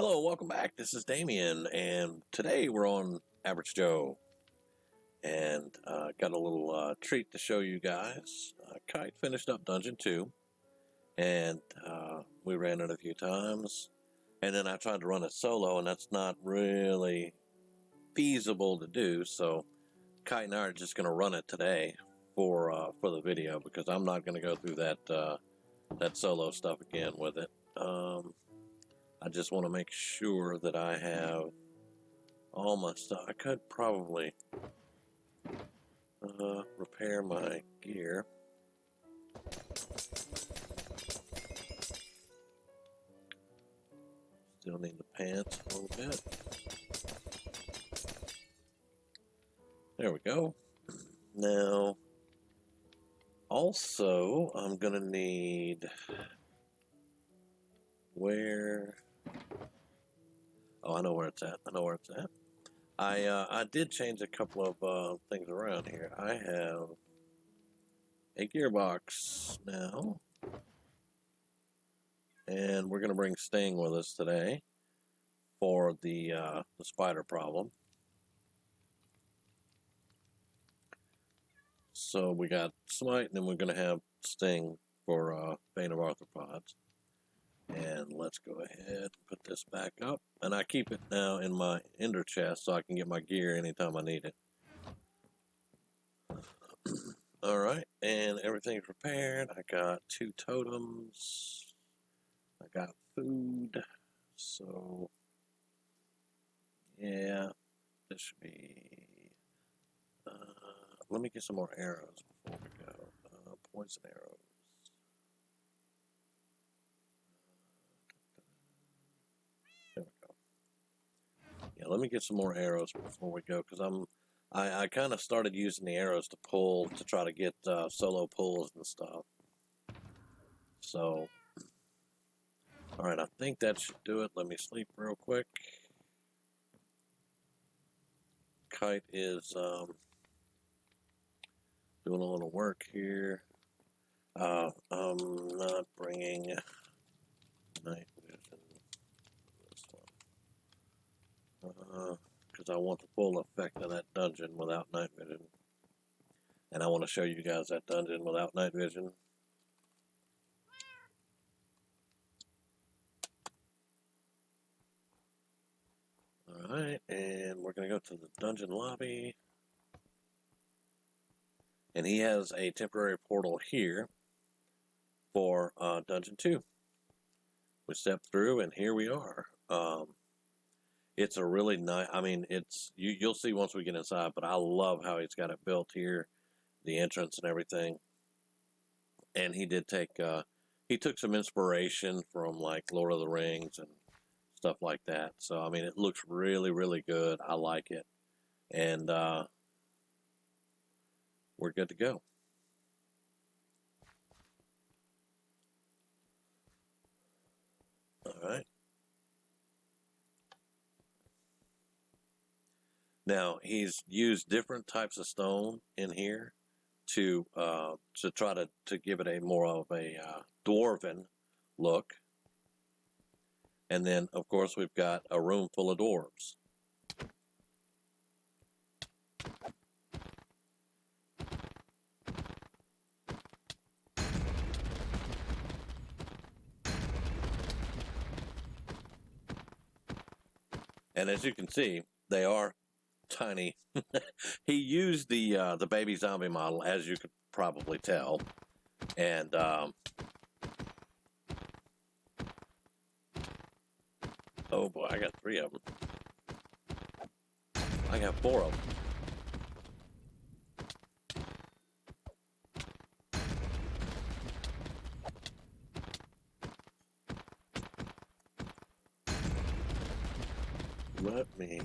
Hello, welcome back. This is Damien, and today we're on Average Joe, and got a little treat to show you guys. Kite finished up Dungeon 2, and we ran it a few times, and then I tried to run it solo, and that's not really feasible to do, so Kite and I are just going to run it today for the video, because I'm not going to go through that solo stuff again with it. I just want to make sure that I have all my stuff. I could probably repair my gear. Still need the pants a little bit. There we go. Now, also, I'm going to need... Where... Oh, I know where it's at. I did change a couple of things around here. I have a gearbox now, and we're going to bring Sting with us today for the spider problem. So we got Smite, and then we're going to have Sting for Bane of Arthropods. And let's go ahead and put this back up. And I keep it now in my ender chest so I can get my gear anytime I need it. Alright, and everything's prepared. I got 2 totems. I got food. So, yeah, this should be... let me get some more arrows before we go. Poison arrows. There we go. Yeah, let me get some more arrows before we go, because I kind of started using the arrows to pull, to try to get solo pulls and stuff. So, alright, I think that should do it. Let me sleep real quick. Kite is doing a little work here. I'm not bringing night vision. This one. Because I want the full effect of that dungeon without night vision. And I want to show you guys that dungeon without night vision. Alright, and we're going to go to the dungeon lobby. And he has a temporary portal here for Dungeon 2. We step through, and here we are. It's a really nice... I mean, it's you'll see once we get inside, but I love how he's got it built here, the entrance and everything. And he did take... he took some inspiration from, like, Lord of the Rings and stuff like that. So, I mean, it looks really, really good. I like it. And we're good to go. Alright. Now, he's used different types of stone in here to try to give it a more of a dwarven look. And then, of course, we've got a room full of dwarves. And as you can see, they are tiny. He used the baby zombie model, as you could probably tell, and oh boy, I got 3 of them. I got 4 of them. Let me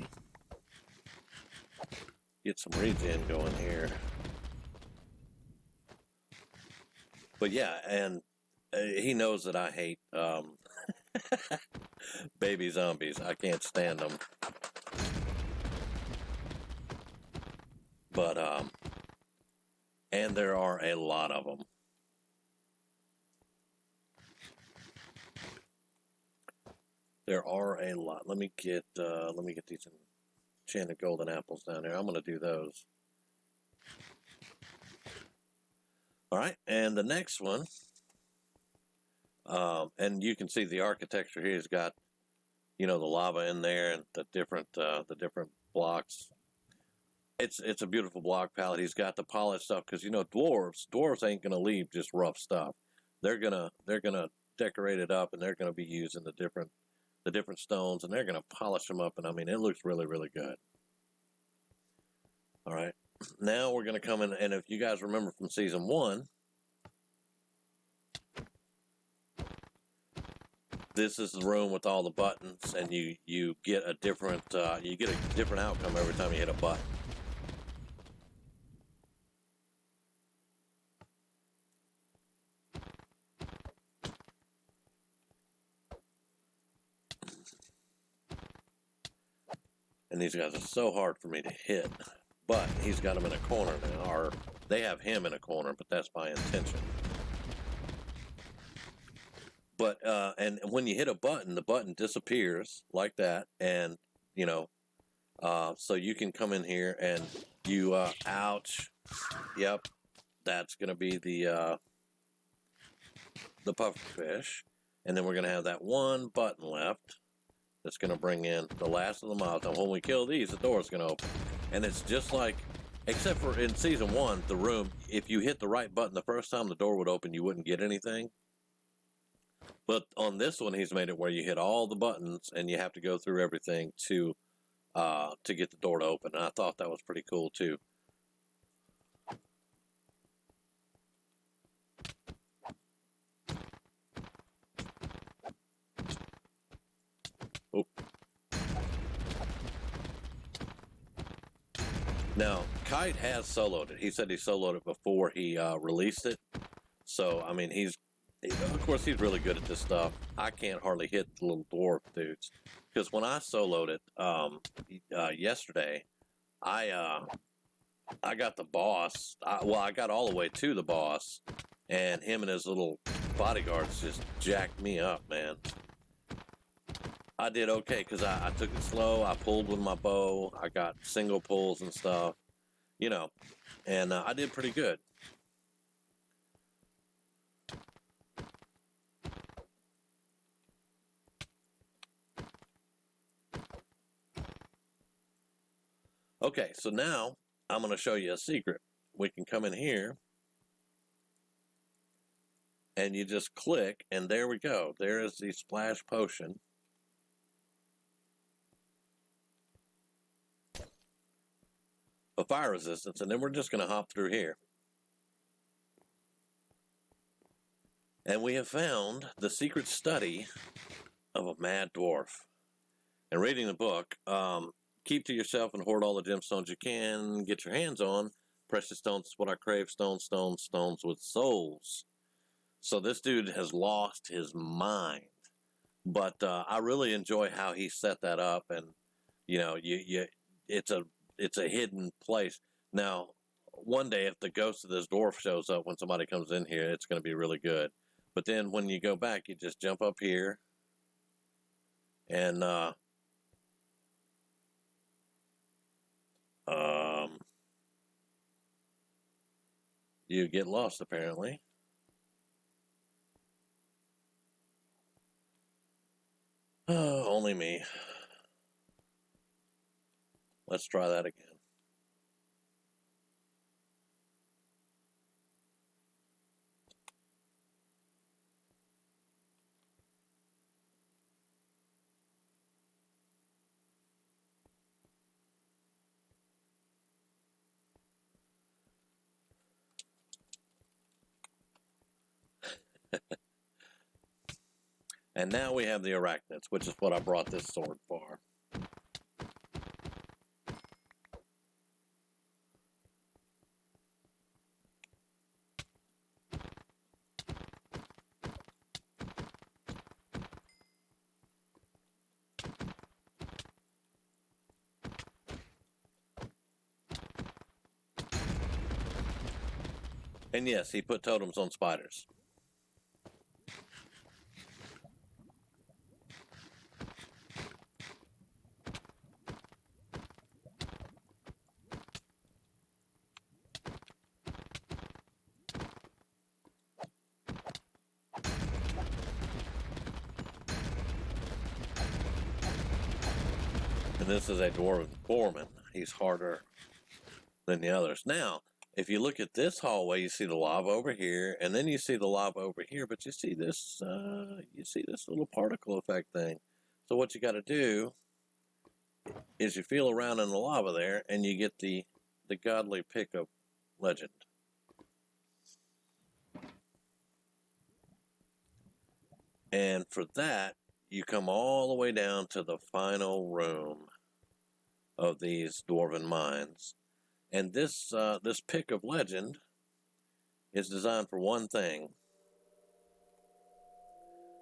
get some regen going here. But yeah, and he knows that I hate baby zombies. I can't stand them. But, and there are a lot of them. There are a lot. Let me get these enchanted golden apples down there. I'm going to do those. All right, and the next one, and you can see the architecture here has got, the lava in there and the different blocks. It's a beautiful block palette. He's got the polished stuff because dwarves ain't gonna leave just rough stuff. They're gonna decorate it up, and they're gonna be using the different stones, and they're gonna polish them up. And I mean, it looks really, really good. All right, now we're gonna come in, and if you guys remember from season 1, this is the room with all the buttons, and you get a different outcome every time you hit a button. And these guys are so hard for me to hit, but he's got them in a corner now, or they have him in a corner, but that's by intention. But and when you hit a button, the button disappears like that, and so you can come in here and you ouch, yep, that's gonna be the pufferfish, and then we're gonna have that one button left. That's going to bring in the last of the milestones. When we kill these, the door's going to open. And it's just like, except for in season 1, the room, if you hit the right button the first time the door would open, you wouldn't get anything. But on this one, he's made it where you hit all the buttons and you have to go through everything to get the door to open. And I thought that was pretty cool too. Now, Kite has soloed it. He said he soloed it before he released it. So, I mean, of course, he's really good at this stuff. I can't hardly hit the little dwarf dudes. Because when I soloed it yesterday, I got the boss. I got all the way to the boss, and him and his little bodyguards just jacked me up, man. I did okay because I took it slow. I pulled with my bow. I got single pulls and stuff, and I did pretty good. Okay, so now I'm going to show you a secret. We can come in here, and you just click, and there we go. There is the splash potion. Of fire resistance, and then we're just going to hop through here. And we have found the secret study of a mad dwarf. And reading the book, keep to yourself and hoard all the gemstones you can get your hands on. Precious stones is what I crave. Stones with souls. So this dude has lost his mind. But I really enjoy how he set that up, and it's a hidden place. Now, one day if the ghost of this dwarf shows up when somebody comes in here, it's going to be really good. But then when you go back, you just jump up here, and you get lost apparently. Oh, only me. Let's try that again. And now we have the arachnids, which is what I brought this sword for. And yes, he put totems on spiders. And this is a Dwarven Foreman. He's harder than the others. Now, if you look at this hallway, you see the lava over here, and then you see the lava over here, but you see this little particle effect thing. So what you got to do is you feel around in the lava there, and you get the godly pick of legend. And for that, you come all the way down to the final room of these Dwarven mines. And this pick of legend is designed for one thing.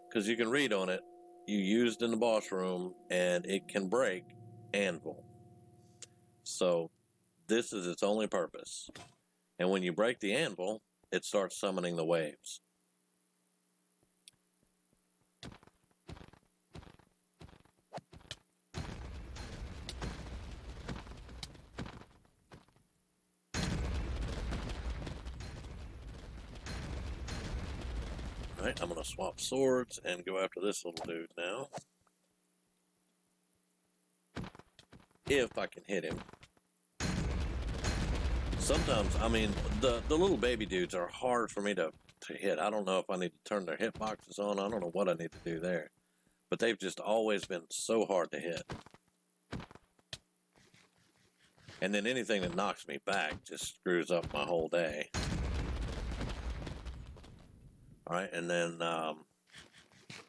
Because you can read on it, you used in the boss room, and it can break anvil. So this is its only purpose. And when you break the anvil, it starts summoning the waves. Alright, I'm going to swap swords and go after this little dude now. If I can hit him. Sometimes, I mean, the little baby dudes are hard for me to hit. I don't know if I need to turn their hitboxes on. I don't know what I need to do there. But they've just always been so hard to hit. And then anything that knocks me back just screws up my whole day. Alright, and then,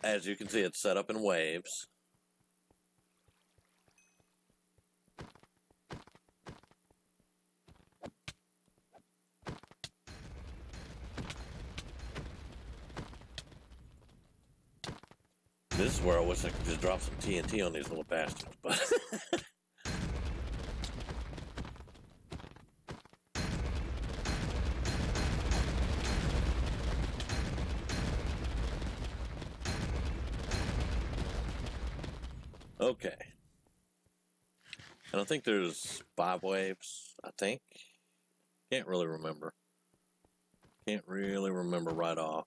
as you can see, it's set up in waves. This is where I wish I could just drop some TNT on these little bastards, but... Okay. And I think there's 5 waves, I think. Can't really remember. Can't really remember right off.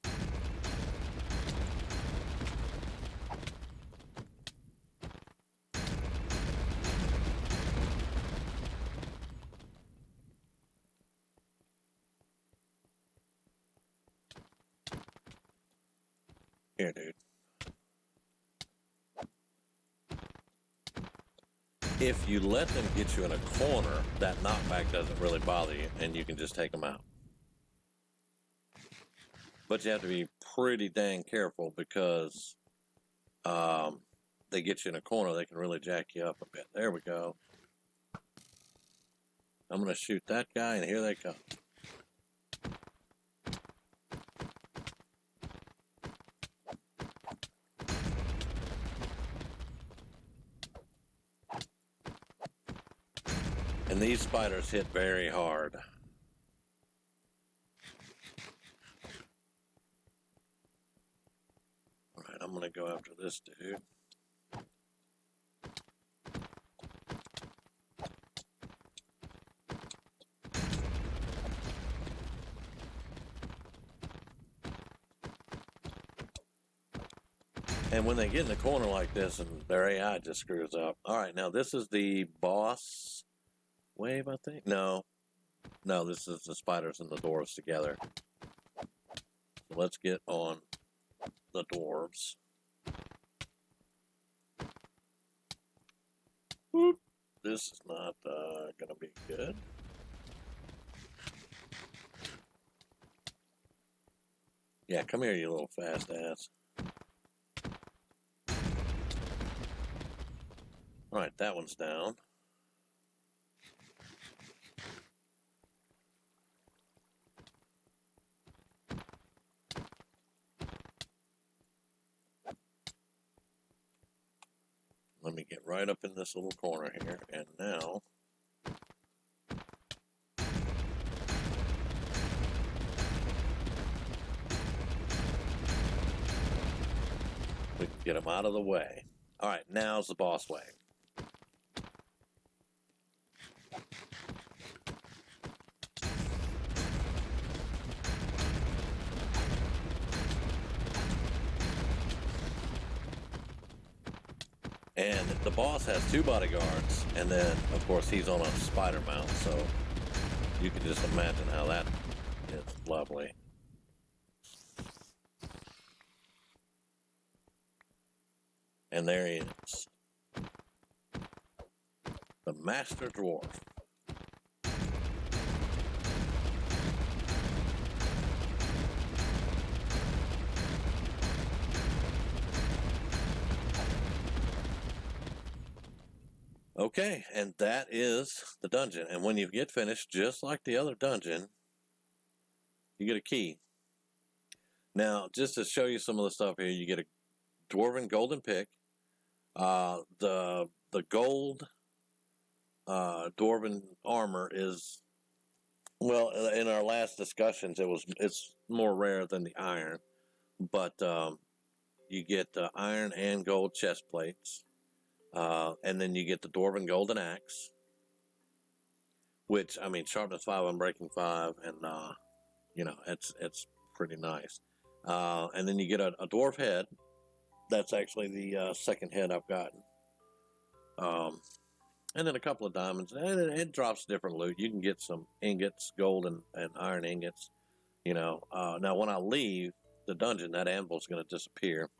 Here, dude. If you let them get you in a corner, that knockback doesn't really bother you, and you can just take them out. But you have to be pretty dang careful because they get you in a corner, they can really jack you up a bit. There we go. I'm going to shoot that guy, and here they come. And these spiders hit very hard. Alright, I'm going to go after this dude. And when they get in the corner like this, and their AI just screws up. Alright, now this is the boss wave, I think? No, this is the spiders and the dwarves together. So let's get on the dwarves. Whoop. This is not going to be good. Yeah, come here, you little fast ass. Alright, that one's down. Let me get right up in this little corner here, and now we can get them out of the way. Alright, now's the boss wave. And the boss has 2 bodyguards, and then, of course, he's on a spider mount, so you can just imagine how that is lovely. And there he is. The Master Dwarf. Okay, and that is the dungeon. And when you get finished, just like the other dungeon, you get a key. Now, just to show you some of the stuff here, you get a Dwarven Golden Pick. The gold Dwarven armor is, well, in our last discussions, it's more rare than the iron, but you get iron and gold chest plates. And then you get the Dwarven Golden Axe, which, I mean, sharpness 5, unbreaking 5, and, it's pretty nice. And then you get a dwarf head. That's actually the second head I've gotten. And then a couple of diamonds. And it drops different loot. You can get some ingots, gold and iron ingots. Now when I leave the dungeon, that anvil's going to disappear.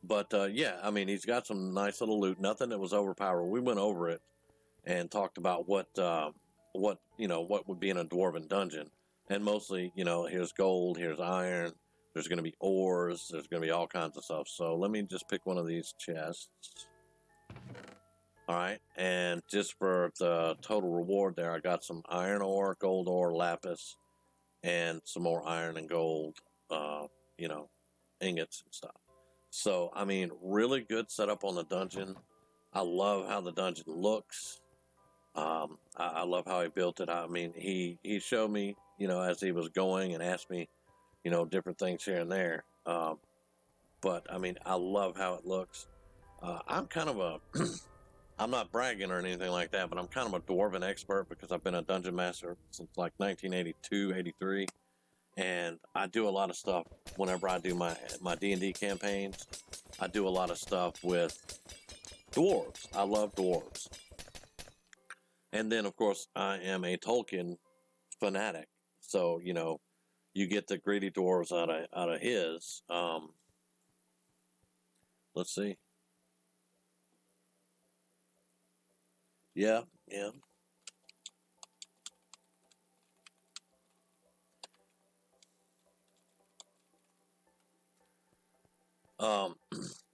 But yeah, I mean, he's got some nice little loot. Nothing that was overpowered. We went over it and talked about what would be in a dwarven dungeon. And mostly, here's gold, here's iron. There's going to be ores. There's going to be all kinds of stuff. So let me just pick one of these chests. All right, and just for the total reward there, I got some iron ore, gold ore, lapis, and some more iron and gold, ingots and stuff. So, I mean, really good setup on the dungeon. I love how the dungeon looks. I love how he built it. I mean, he showed me, as he was going and asked me, different things here and there. But, I mean, I love how it looks. I'm kind of I'm not bragging or anything like that, but I'm kind of a dwarven expert because I've been a dungeon master since like 1982, 83. And I do a lot of stuff whenever I do my D&D campaigns. I do a lot of stuff with dwarves. I love dwarves. And then, of course, I am a Tolkien fanatic. So, you get the greedy dwarves out of his. Let's see. Yeah.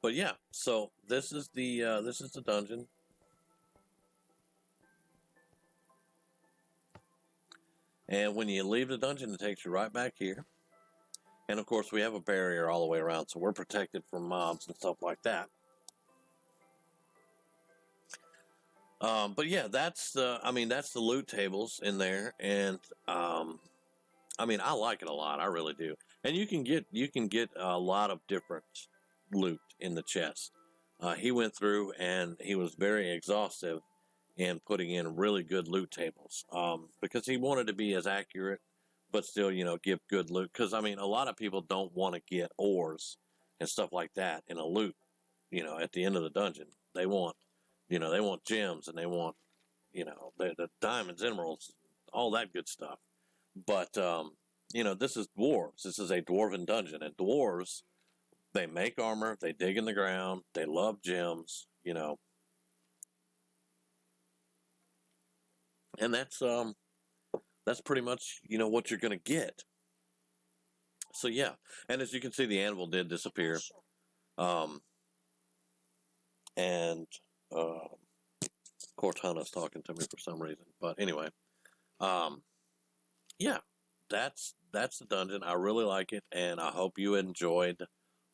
But yeah, so this is the dungeon. And when you leave the dungeon, it takes you right back here. And of course, we have a barrier all the way around, so we're protected from mobs and stuff like that. But yeah, that's the loot tables in there, and I like it a lot. I really do. And you can get a lot of different loot in the chest. He went through and he was very exhaustive in putting in really good loot tables because he wanted to be as accurate, but still, give good loot. Because I mean, a lot of people don't want to get ores and stuff like that in a loot. At the end of the dungeon, they want gems and they want the diamonds, emeralds, all that good stuff. But this is dwarves. This is a dwarven dungeon, and dwarves, they make armor, they dig in the ground, they love gems, and that's pretty much what you're gonna get. So yeah, and as you can see, the anvil did disappear, and Cortana's talking to me for some reason, but anyway, yeah, that's the dungeon. I really like it, and I hope you enjoyed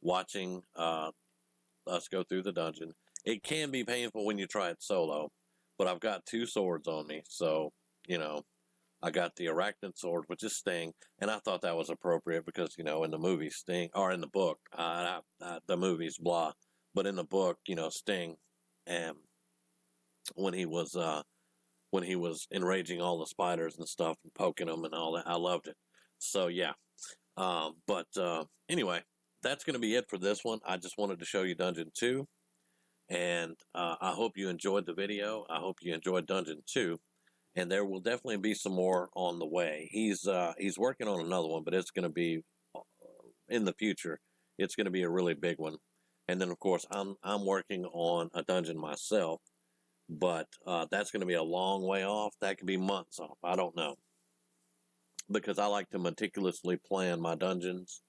watching us go through the dungeon. It can be painful when you try it solo, but I've got 2 swords on me, so I got the arachnid sword, which is Sting, and I thought that was appropriate because in the movie Sting, or in the book, the movies blah, but in the book, Sting, and when he was enraging all the spiders and stuff and poking them and all that, I loved it. So yeah, but anyway, that's going to be it for this one. I just wanted to show you Dungeon 2. And I hope you enjoyed the video. I hope you enjoyed Dungeon 2. And there will definitely be some more on the way. He's working on another one, but it's going to be in the future. It's going to be a really big one. And then, of course, I'm working on a dungeon myself, but that's going to be a long way off. That could be months off. I don't know, because I like to meticulously plan my dungeons,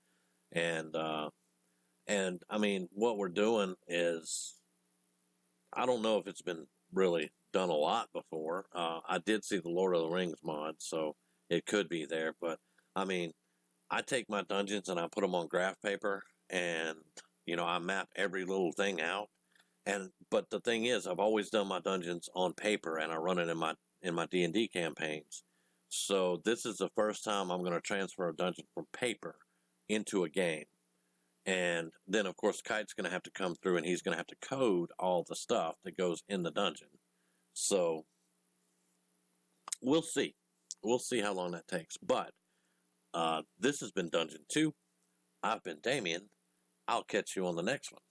and I mean, what we're doing is, I don't know if it's been really done a lot before. I did see the Lord of the Rings mod, so it could be there. But I mean, I take my dungeons and I put them on graph paper, and I map every little thing out. And but the thing is, I've always done my dungeons on paper, and I run it in my D&D campaigns. So this is the first time I'm going to transfer a dungeon from paper into a game. And then, of course, Kite's going to have to come through, and he's going to have to code all the stuff that goes in the dungeon. So we'll see. We'll see how long that takes. But this has been Dungeon 2. I've been Damien. I'll catch you on the next one.